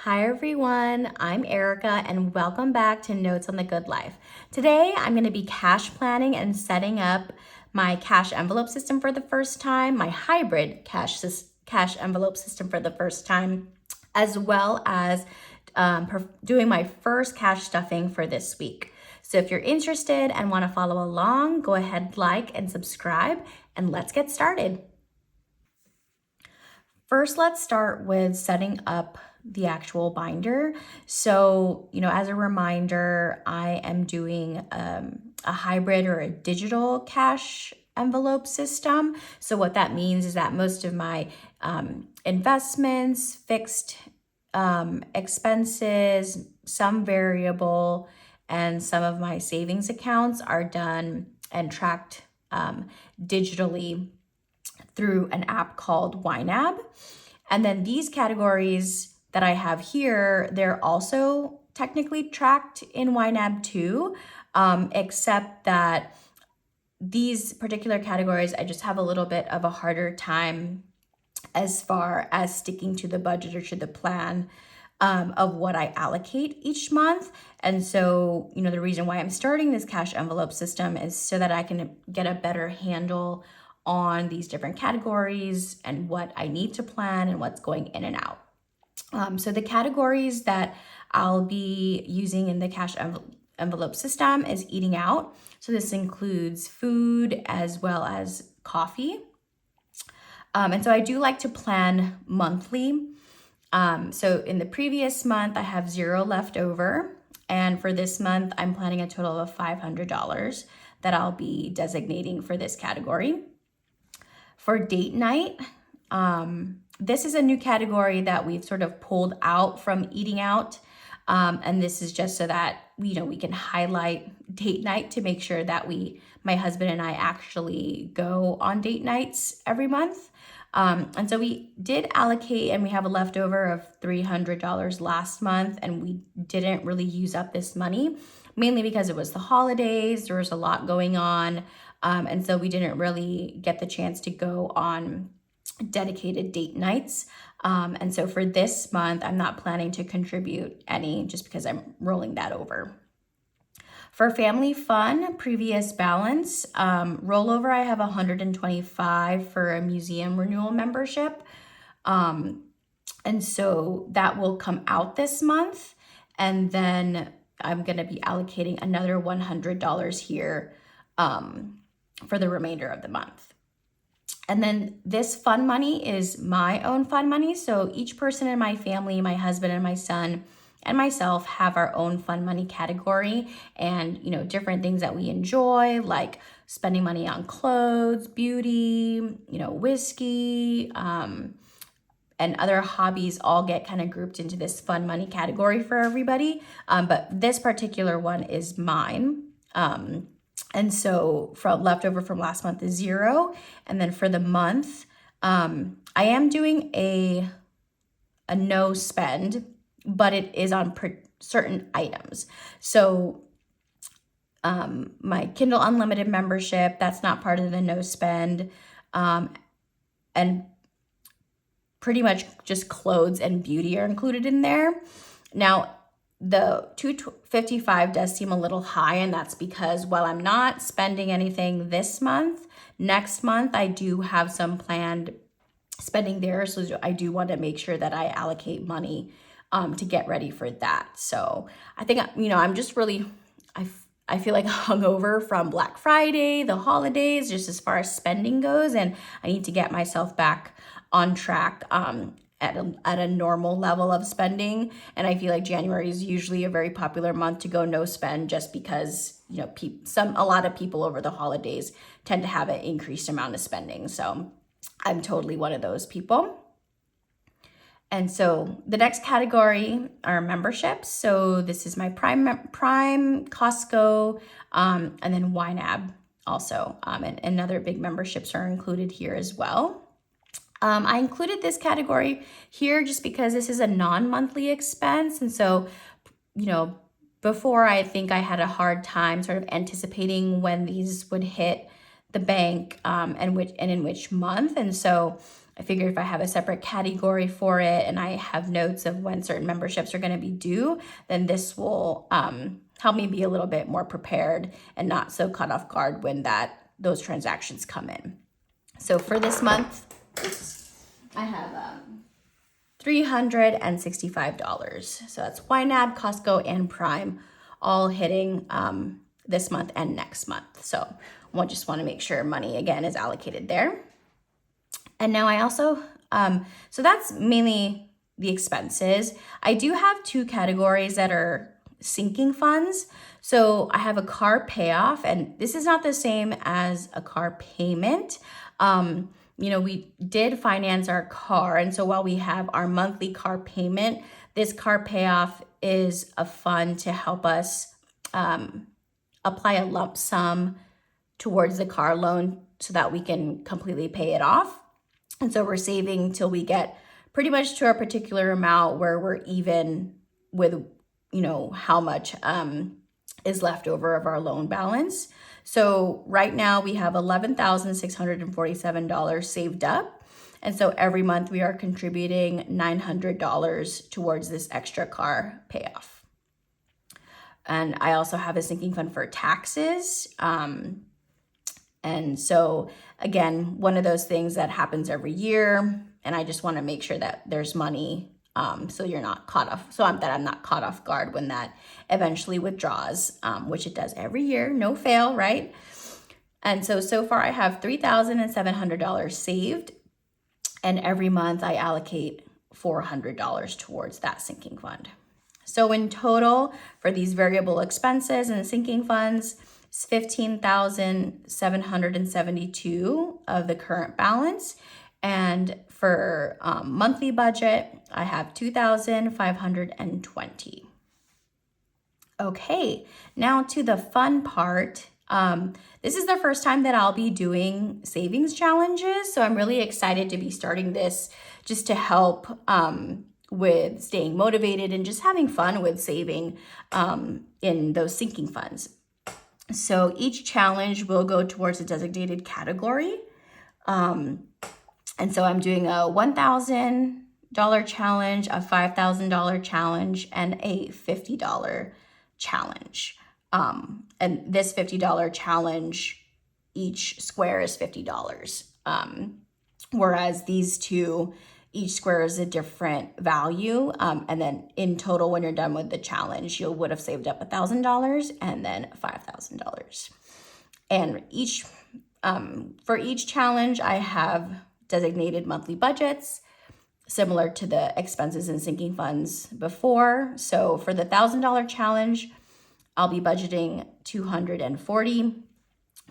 Hi everyone, I'm Erica and welcome back to Notes on the Good Life. Today I'm going to be cash planning and setting up my cash envelope system for the first time, my hybrid cash envelope system for the first time, as well as doing my first cash stuffing for this week. So if you're interested and want to follow along, go ahead, like and subscribe, and let's get started. First, let's start with setting up the actual binder. So, as a reminder, I am doing a hybrid or a digital cash envelope system. So what that means is that most of my investments, fixed expenses, some variable, and some of my savings accounts are done and tracked digitally through an app called YNAB. And then these categories that I have here, they're also technically tracked in YNAB too, except that these particular categories, I just have a little bit of a harder time as far as sticking to the budget or to the plan of what I allocate each month. And so, the reason why I'm starting this cash envelope system is so that I can get a better handle on these different categories and what I need to plan and what's going in and out. So the categories that I'll be using in the cash envelope system is eating out. So this includes food as well as coffee. And so I do like to plan monthly. So in the previous month, I have $0 left over. And for this month, I'm planning a total of $500 that I'll be designating for this category. For date night, this is a new category that we've sort of pulled out from eating out. And this is just so that, we can highlight date night to make sure that my husband and I actually go on date nights every month. And so we did allocate and we have a leftover of $300 last month, and we didn't really use up this money, mainly because it was the holidays, there was a lot going on. And so we didn't really get the chance to go on dedicated date nights. And so for this month, I'm not planning to contribute any just because I'm rolling that over. For family fun, previous balance, rollover, I have $125 for a museum renewal membership. And so that will come out this month. And then I'm going to be allocating another $100 here for the remainder of the month. And then this fund money is my own fund money. So each person in my family, my husband and my son and myself, have our own fund money category, and different things that we enjoy, like spending money on clothes, beauty, whiskey, and other hobbies all get kind of grouped into this fund money category for everybody. But this particular one is mine. And so from leftover from last month is $0. And then for the month, I am doing a no spend, but it is on certain items. So my Kindle Unlimited membership, that's not part of the no spend. And pretty much just clothes and beauty are included in there. Now, the $255 does seem a little high, and that's because while I'm not spending anything this month, next month I do have some planned spending there. So I do want to make sure that I allocate money to get ready for that. So I think, I'm just really, I feel like hungover from Black Friday, the holidays, just as far as spending goes, and I need to get myself back on track at a normal level of spending. And I feel like January is usually a very popular month to go no spend, just because a lot of people over the holidays tend to have an increased amount of spending. So I'm totally one of those people. And so the next category are memberships. So this is my Prime, Costco, and then YNAB also, and other big memberships are included here as well. I included this category here just because this is a non-monthly expense. And so, before, I think I had a hard time sort of anticipating when these would hit the bank and in which month. And so I figured if I have a separate category for it and I have notes of when certain memberships are going to be due, then this will help me be a little bit more prepared and not so caught off guard when those transactions come in. So for this month, I have $365. So that's YNAB, Costco, and Prime all hitting this month and next month. So we'll just want to make sure money again is allocated there. And now I also, so that's mainly the expenses. I do have two categories that are sinking funds. So I have a car payoff, and this is not the same as a car payment. We did finance our car. And so while we have our monthly car payment, this car payoff is a fund to help us apply a lump sum towards the car loan so that we can completely pay it off. And so we're saving till we get pretty much to a particular amount where we're even with, how much is left over of our loan balance. So right now we have $11,647 saved up. And so every month we are contributing $900 towards this extra car payoff. And I also have a sinking fund for taxes. And so again, one of those things that happens every year, and I just want to make sure that there's money so you're not caught off, I'm not caught off guard when that eventually withdraws, which it does every year, no fail, right? And so far I have $3,700 saved, and every month I allocate $400 towards that sinking fund. So in total for these variable expenses and sinking funds, it's $15,772 of the current balance. And for monthly budget, I have $2,520. Okay, now to the fun part. This is the first time that I'll be doing savings challenges. So I'm really excited to be starting this just to help with staying motivated and just having fun with saving in those sinking funds. So each challenge will go towards a designated category. And so I'm doing a $1,000 challenge, a $5,000 challenge, and a $50 challenge. And this $50 challenge, each square is $50. Whereas these two, each square is a different value. And then in total, when you're done with the challenge, you would have saved up $1,000 and then $5,000. And for each challenge, I have designated monthly budgets similar to the expenses and sinking funds before. So for the $1,000 challenge, I'll be budgeting $240.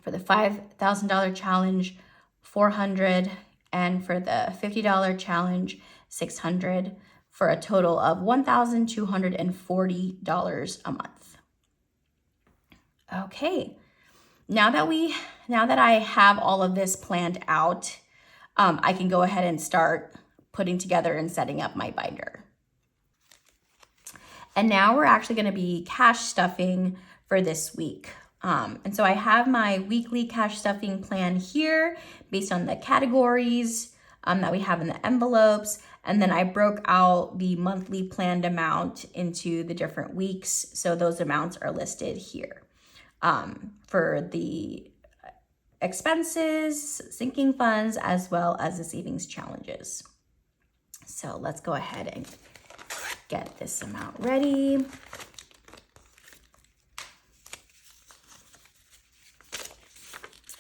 For the $5,000 challenge, $400. And for the $50 challenge, $600, for a total of $1,240 a month. Okay, now that I have all of this planned out, I can go ahead and start putting together and setting up my binder. And now we're actually going to be cash stuffing for this week. And so I have my weekly cash stuffing plan here based on the categories that we have in the envelopes. And then I broke out the monthly planned amount into the different weeks. So those amounts are listed here. For the expenses, sinking funds, as well as the savings challenges. So let's go ahead and get this amount ready.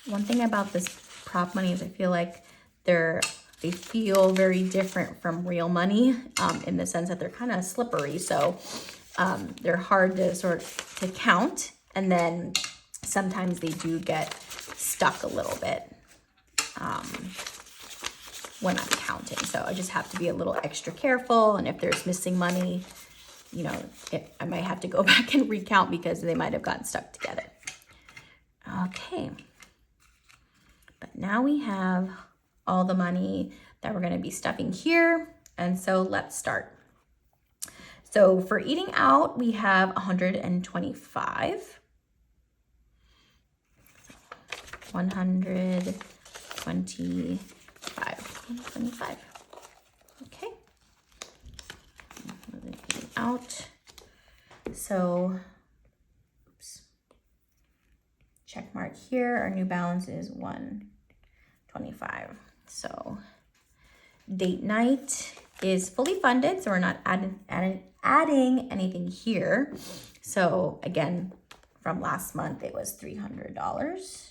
One thing about this prop money is I feel like they feel very different from real money in the sense that they're kind of slippery. So they're hard to count. And then sometimes they do get stuck a little bit when I'm counting. So I just have to be a little extra careful. And if there's missing money, I might have to go back and recount because they might have gotten stuck together. Okay. But now we have all the money that we're going to be stuffing here. And so let's start. So for eating out, we have 125. 125. $125. Okay. Moving out. So, oops. Check mark here. Our new balance is $125. So, date night is fully funded, so we're not adding anything here. So again, from last month, it was $300.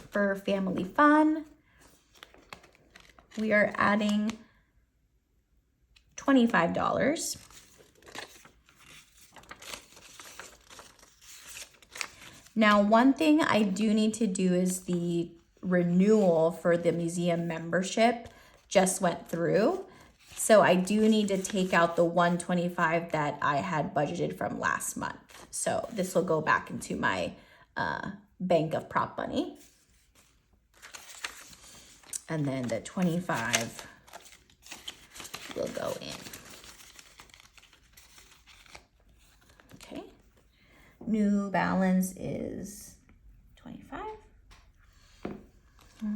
For family fun, we are adding $25. Now, one thing I do need to do is the renewal for the museum membership just went through. So I do need to take out the $125 that I had budgeted from last month. So this will go back into my bank of prop money. And then the $25 will go in. Okay. New balance is $25.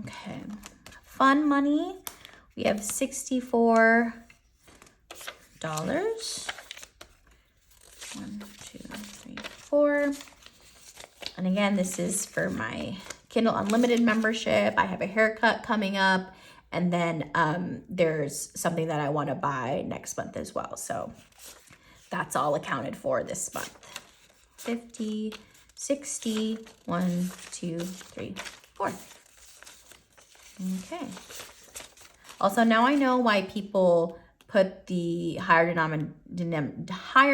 Okay. Fun money. We have $64. 1, 2, 3, 4. And again, this is for my Kindle Unlimited membership. I have a haircut coming up, and then there's something that I want to buy next month as well. So that's all accounted for this month. 50, 60, 1, 2, 3, 4. Okay. Also, now I know why people put the higher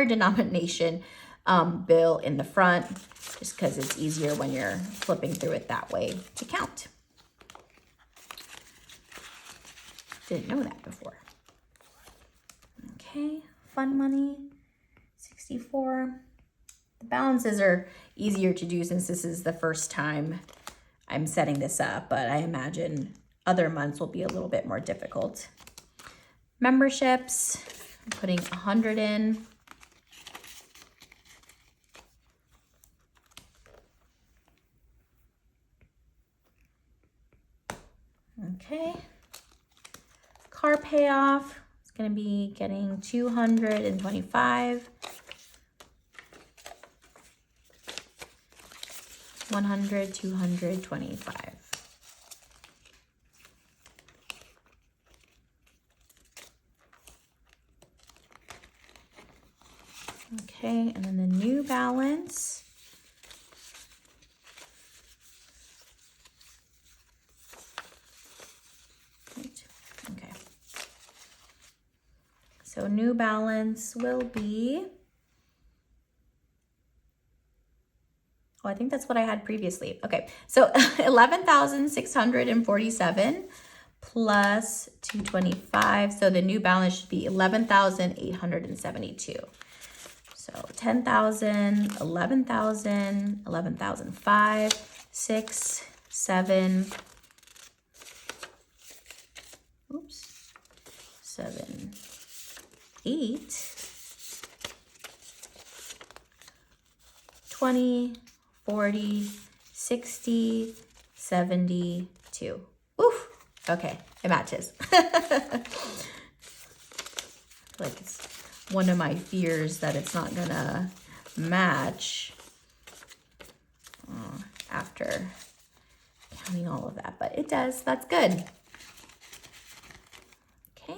denomination bill in the front, just because it's easier when you're flipping through it that way to count. Didn't know that before. Okay, fun money, 64. The balances are easier to do since this is the first time I'm setting this up, but I imagine other months will be a little bit more difficult. Memberships, I'm putting 100 in. Okay. Car payoff, it's going to be getting 225. 100, 225. Okay, and then the new balance. Right. Okay. So new balance will be, oh, I think that's what I had previously. Okay, so 11,647 plus 225. So the new balance should be 11,872. So 10,000, 11,000, 11,005, 6, 7, oops, 7, 8, 20, 40, 60, 72. Oof. Okay, it matches. I feel like it's one of my fears that it's not gonna match after counting all of that, but it does. That's good. Okay,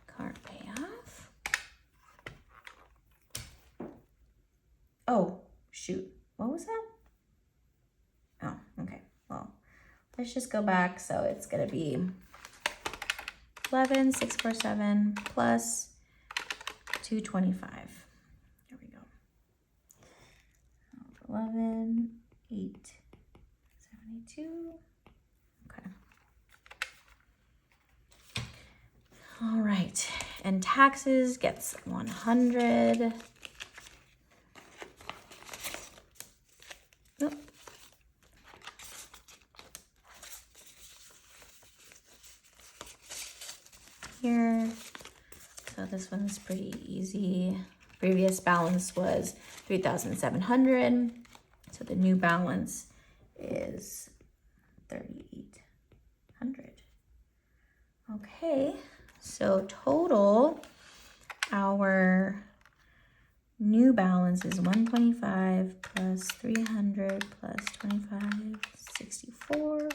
card payoff. Oh, shoot. What was that? Oh, okay. Well, let's just go back. So it's gonna be 11,647 plus 225. There we go. 11, 8, 72. Okay. All right. And taxes gets 100. Nope. Here. So this one's pretty easy. Previous balance was 3,700. So the new balance is 3,800. Okay, so total, our new balance is 125 plus 300 plus 25, 64,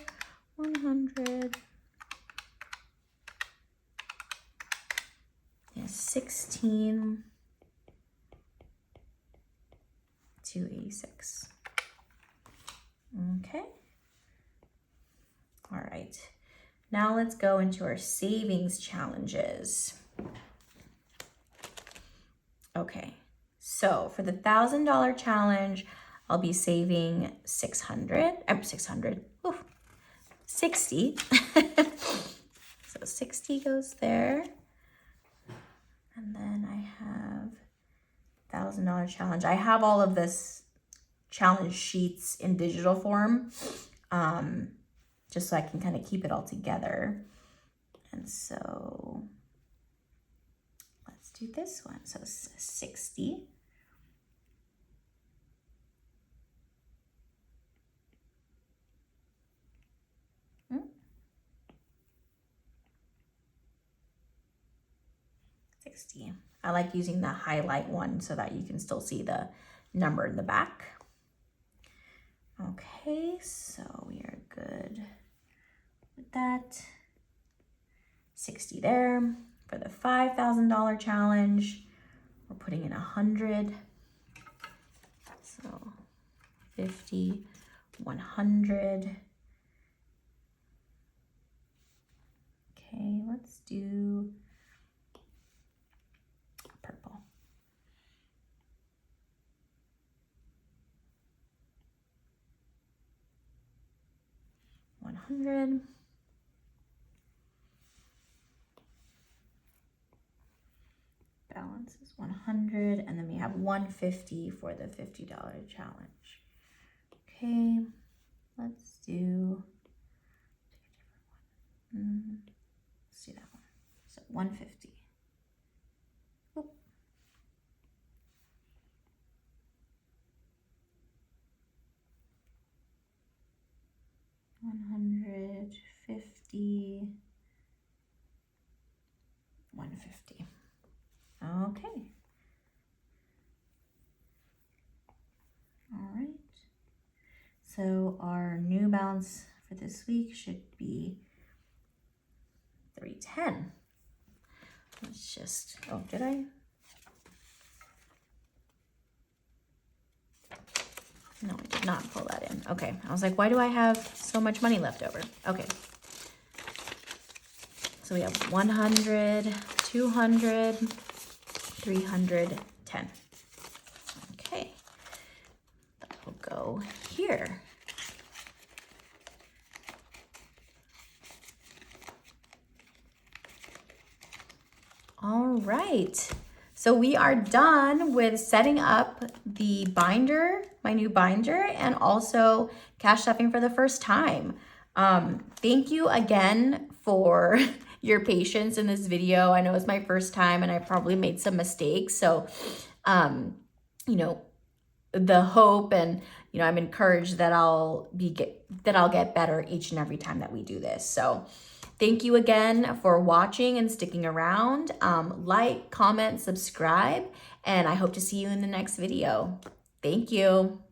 100. Yes, 16,286. Okay. All right. Now let's go into our savings challenges. Okay. So for the $1,000 challenge, I'll be saving 60. So 60 goes there. And then I have $1,000 challenge. I have all of this challenge sheets in digital form, just so I can kind of keep it all together. And so let's do this one. So 60. I like using the highlight one so that you can still see the number in the back. Okay, so we are good with that. 60 there. For the $5,000 challenge, we're putting in 100. So 50, 100. Okay, let's do purple. $100. Balance is 100, and then we have 150 for the $50 challenge. Okay, let's do let's do that one. So 150. Oop. 150, 150. Okay. All right. So our new balance for this week should be 310. Let's just, oh, did I? No, I did not pull that in. Okay, I was like, why do I have so much money left over? Okay. So we have 100, 200, 310. Okay, that will go here. All right, so we are done with setting up the binder, my new binder, and also cash stuffing for the first time. Thank you again for your patience in this video. I know it's my first time and I probably made some mistakes. So, you know, the hope and, you know, I'm encouraged that I'll get better each and every time that we do this. So thank you again for watching and sticking around. Like, comment, subscribe, and I hope to see you in the next video. Thank you.